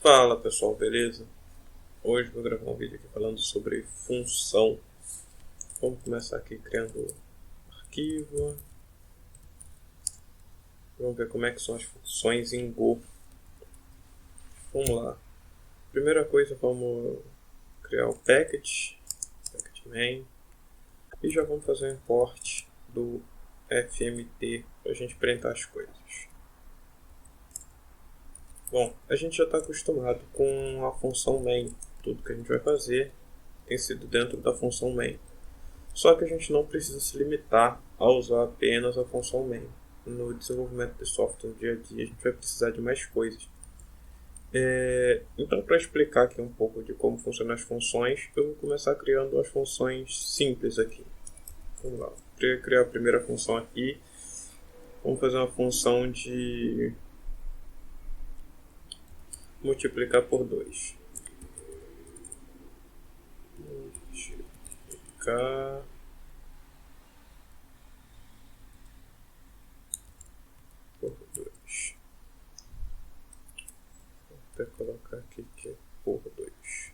Fala pessoal, beleza? Hoje vou gravar um vídeo aqui falando sobre função. Vamos começar aqui criando arquivo. Vamos ver como é que são as funções em Go. Vamos lá. Primeira coisa, vamos criar o package main, e já vamos fazer o import do fmt para a gente printar as coisas. Bom, a gente já está acostumado com a função main. Tudo que a gente vai fazer tem sido dentro da função main. Só que a gente não precisa se limitar a usar apenas a função main. No desenvolvimento de software no dia a dia, a gente vai precisar de mais coisas. Então, para explicar aqui um pouco de como funcionam as funções, eu vou começar criando as funções simples aqui. Vamos lá, vou criar a primeira função aqui. Vamos fazer uma função de multiplicar por 2. Multiplicar por 2. Vou até colocar aqui que é por 2.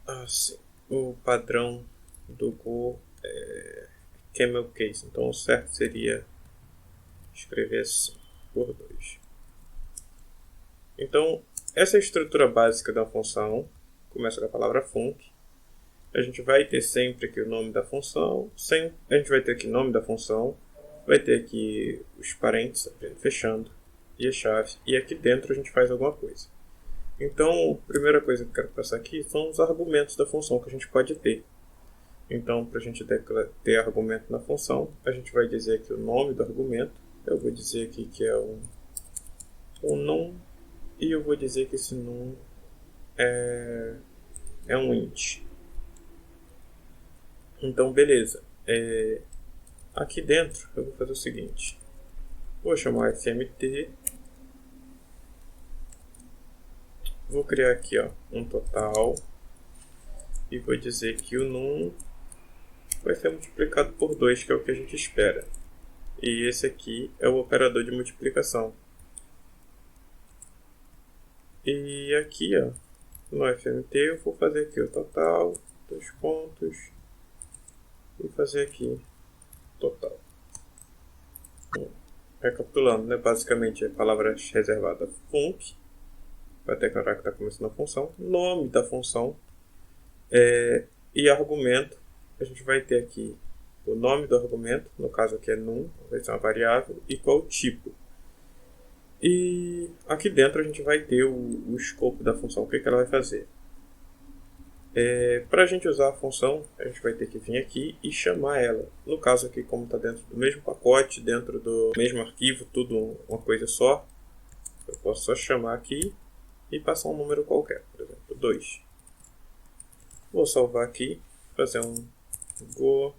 Assim, o padrão do Go é camel case, então o certo seria escrever assim, por 2. Então, essa é a estrutura básica da função. Começa com a palavra func. A gente vai ter sempre aqui o nome da função. A gente vai ter aqui o nome da função. Vai ter aqui os parênteses, abrindo, fechando, e a chave. E aqui dentro a gente faz alguma coisa. Então, a primeira coisa que eu quero passar aqui são os argumentos da função que a gente pode ter. Então, para a gente ter argumento na função, a gente vai dizer aqui o nome do argumento. Eu vou dizer aqui que é um num. E eu vou dizer que esse num é um int. Então, beleza. Aqui dentro, eu vou fazer o seguinte. Vou chamar fmt. Vou criar aqui um total. E vou dizer que o num vai ser multiplicado por 2, que é o que a gente espera. E esse aqui é o operador de multiplicação. E aqui, no fmt, eu vou fazer aqui o total, 2 pontos, e fazer aqui total. Bom, recapitulando, né? Basicamente a palavra reservada func, vai declarar que está começando a função, nome da função, e argumento. A gente vai ter aqui o nome do argumento, no caso aqui é num, vai ser uma variável, e qual o tipo. E aqui dentro a gente vai ter o escopo da função, o que ela vai fazer. Para a gente usar a função, a gente vai ter que vir aqui e chamar ela. No caso aqui, como está dentro do mesmo pacote, dentro do mesmo arquivo, tudo uma coisa só, eu posso só chamar aqui e passar um número qualquer, por exemplo, 2. Vou salvar aqui, fazer um go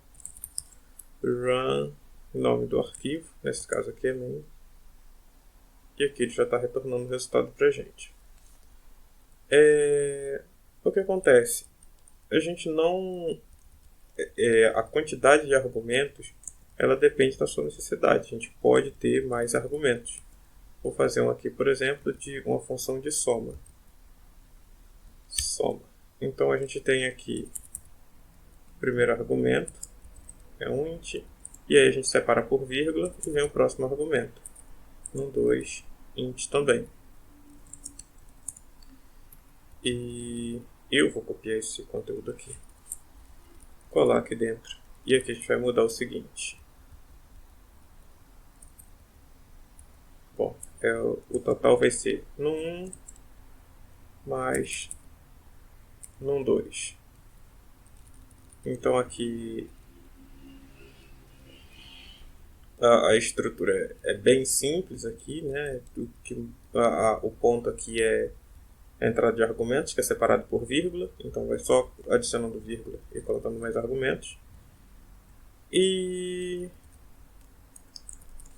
run, nome do arquivo, nesse caso aqui é main. E aqui ele já está retornando o resultado para a gente. O que acontece? A gente não... a quantidade de argumentos, ela depende da sua necessidade. A gente pode ter mais argumentos. Vou fazer um aqui, por exemplo, de uma função de soma. Soma. Então a gente tem aqui o primeiro argumento, é um int, e aí a gente separa por vírgula e vem o próximo argumento. 1, 2, int também. E eu vou copiar esse conteúdo aqui, colar aqui dentro. E aqui a gente vai mudar o seguinte. Bom, o total vai ser num mais num 2. Então aqui a estrutura é bem simples aqui, né? O ponto aqui é a entrada de argumentos, que é separado por vírgula. Então vai só adicionando vírgula e colocando mais argumentos. E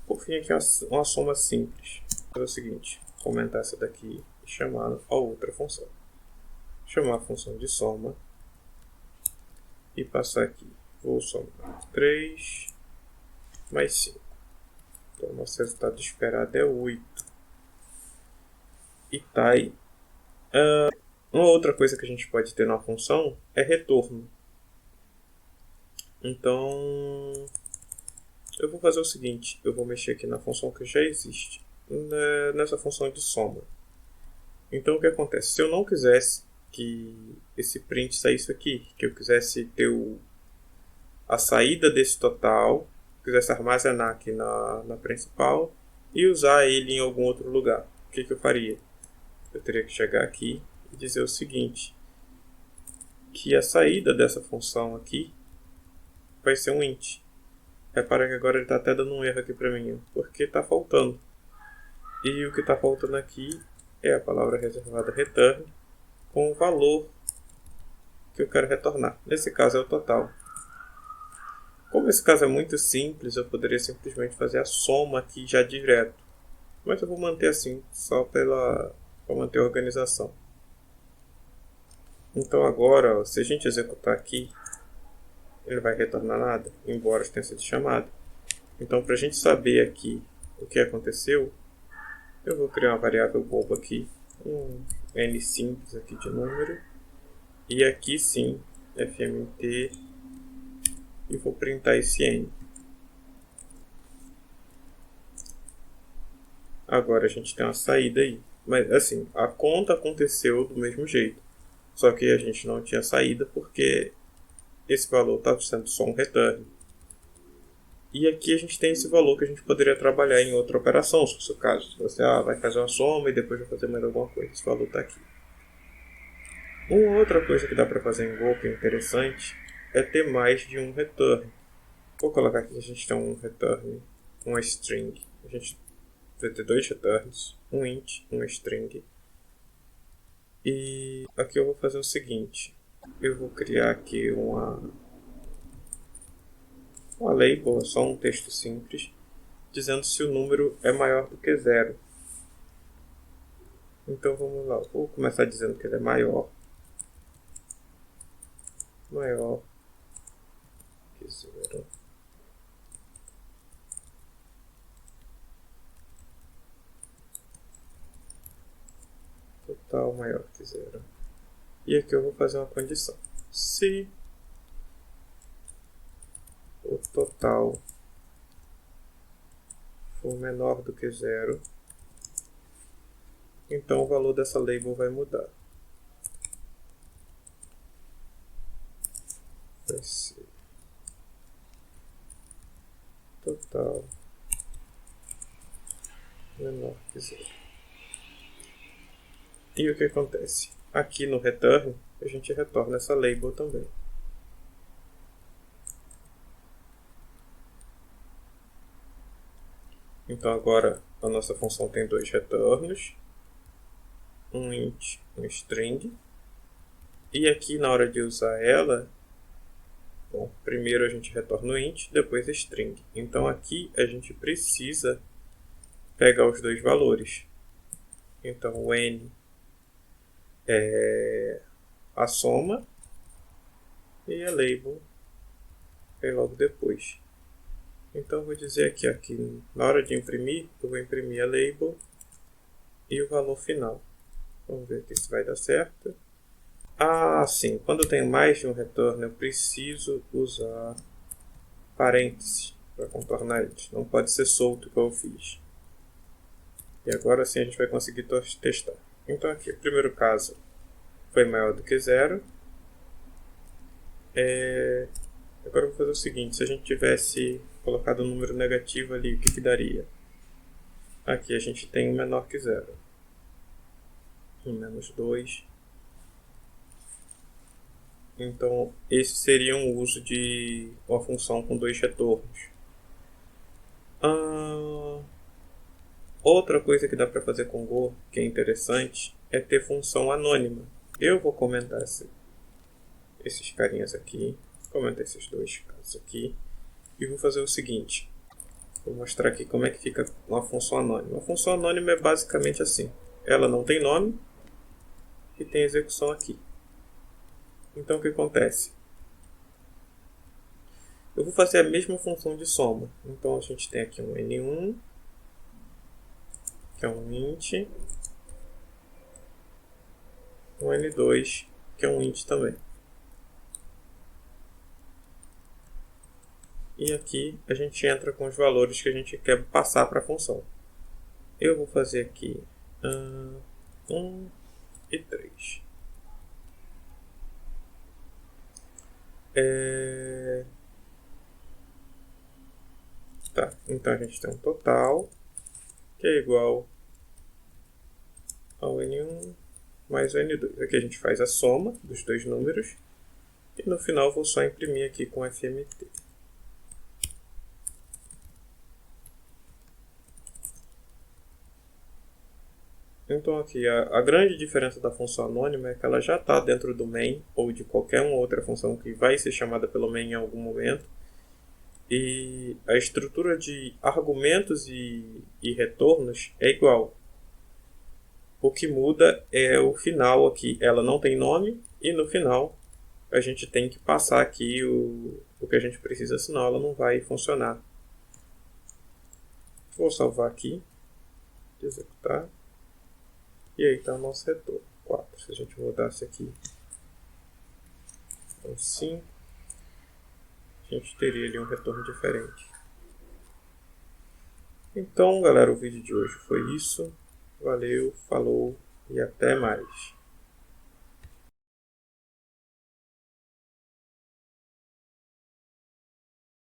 por fim aqui uma soma simples. Vou fazer o seguinte, aumentar essa daqui e chamar a outra função. Chamar a função de soma e passar aqui. Vou somar 3 mais 5. Então, nosso resultado esperado é 8. E tá aí. Uma outra coisa que a gente pode ter na função é retorno. Então, eu vou fazer o seguinte. Eu vou mexer aqui na função que já existe. Nessa função de soma. Então, o que acontece? Se eu não quisesse que esse print saísse aqui, que eu quisesse ter a saída desse total, quisesse armazenar aqui na principal e usar ele em algum outro lugar, o que eu faria? Eu teria que chegar aqui e dizer o seguinte, que a saída dessa função aqui vai ser um int. Repara que agora ele está até dando um erro aqui para mim, porque está faltando. E o que está faltando aqui é a palavra reservada return com o valor que eu quero retornar. Nesse caso é o total. Como esse caso é muito simples, eu poderia simplesmente fazer a soma aqui já direto. Mas eu vou manter assim, só para manter a organização. Então agora, ó, se a gente executar aqui, ele não vai retornar nada, embora tenha sido chamado. Então, para a gente saber aqui o que aconteceu, eu vou criar uma variável boba aqui, um n simples aqui de número, e aqui sim, fmt, e vou printar esse n. Agora a gente tem uma saída aí. Mas assim, a conta aconteceu do mesmo jeito. Só que a gente não tinha saída porque esse valor estava sendo só um return. E aqui a gente tem esse valor que a gente poderia trabalhar em outra operação, se fosse o caso. Você vai fazer uma soma e depois vai fazer mais alguma coisa. Esse valor está aqui. Uma outra coisa que dá para fazer em Go que é interessante é ter mais de um return. Vou colocar aqui que a gente tem um return, uma string. A gente vai ter dois returns, um int, um string. E aqui eu vou fazer o seguinte. Eu vou criar aqui uma label, só um texto simples, dizendo se o número é maior do que zero. Então vamos lá, vou começar dizendo que ele é maior que zero. Total maior que zero. E aqui eu vou fazer uma condição. Se o total for menor do que zero, então o valor dessa label vai mudar. Vai ser total menor que zero. E o que acontece? Aqui no return, a gente retorna essa label também. Então agora a nossa função tem dois retornos, um int, um string. E aqui na hora de usar ela, bom, primeiro a gente retorna o int, depois string. Então aqui a gente precisa pegar os dois valores. Então o n é a soma e a label é logo depois. Então eu vou dizer aqui, ó, que na hora de imprimir, eu vou imprimir a label e o valor final. Vamos ver aqui se vai dar certo. Ah, sim, quando eu tenho mais de um retorno, eu preciso usar parênteses para contornar eles. Não pode ser solto que eu fiz. E agora sim a gente vai conseguir testar. Então aqui, o primeiro caso foi maior do que zero. Agora eu vou fazer o seguinte, se a gente tivesse colocado um número negativo ali, o que daria? Aqui a gente tem um menor que zero. 1 menos 2. Então esse seria um uso de uma função com dois retornos. Outra coisa que dá para fazer com Go, que é interessante, é ter função anônima. Eu vou comentar esses carinhas aqui, comentar esses dois casos aqui, e vou fazer o seguinte. Vou mostrar aqui como é que fica uma função anônima. A função anônima é basicamente assim. Ela não tem nome e tem execução aqui. Então o que acontece? Eu vou fazer a mesma função de soma. Então a gente tem aqui um n1, que é um int, um N2, que é um int também. E aqui a gente entra com os valores que a gente quer passar para a função. Eu vou fazer aqui 1 e 3. Tá, então a gente tem um total que é igual ao N1 mais o N2. Aqui a gente faz a soma dos dois números e no final vou só imprimir aqui com FMT. Então aqui a grande diferença da função anônima é que ela já está dentro do main ou de qualquer uma outra função que vai ser chamada pelo main em algum momento. E a estrutura de argumentos e retornos é igual. O que muda é o final aqui. Ela não tem nome e no final a gente tem que passar aqui o que a gente precisa, senão ela não vai funcionar. Vou salvar aqui, executar. E aí está o nosso retorno, 4. Se a gente mudasse aqui, então 5, a gente teria ali um retorno diferente. Então, galera, o vídeo de hoje foi isso. Valeu, falou e até mais.